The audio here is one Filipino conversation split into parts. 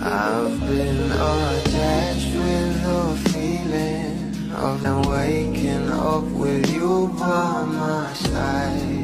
I've been attached with the feeling of waking up with you by my side.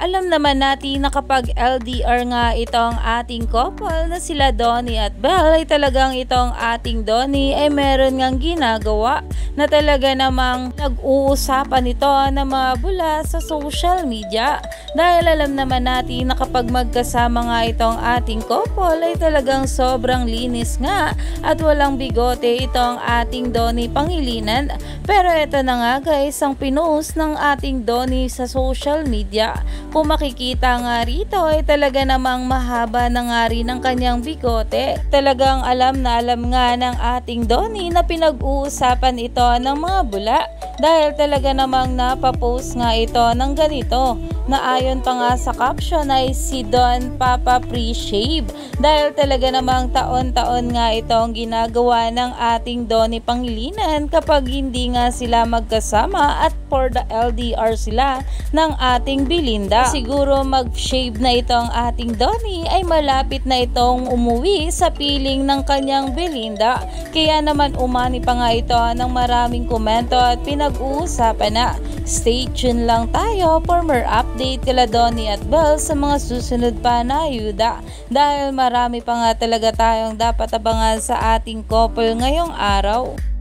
Alam naman natin na kapag LDR nga itong ating couple na sila Donnie at Belle ay talagang itong ating Donnie ay meron ngang ginagawa na talaga namang nag-uusapan ito ng mga bula sa social media. Dahil alam naman natin na kapag magkasama nga itong ating couple ay talagang sobrang linis nga at walang bigote itong ating Donnie Pangilinan. Pero ito na nga guys ang pinost ng ating Donnie sa social media. Kung makikita nga rito ay talaga namang mahaba na nga rin ang kanyang bigote. Talagang alam na alam nga ng ating Donnie na pinag-uusapan ito ng mga bula dahil talaga namang napapost nga ito ng ganito na ayon pa nga sa caption ay si Don Papa Pre-Shave dahil talaga namang taon-taon nga itong ginagawa ng ating Donnie Pangilinan kapag hindi nga sila magkasama at for the LDR sila ng ating Belinda. Siguro mag-shave na itong ating Donnie ay malapit na itong umuwi sa piling ng kanyang Belinda. Kaya naman umani pa nga ito ng maraming komento at pinag-uusapan na. Stay tuned lang tayo for more update kila Donnie at Belle sa mga susunod pa na ayuda. Dahil marami pa nga talaga tayong dapat abangan sa ating couple ngayong araw.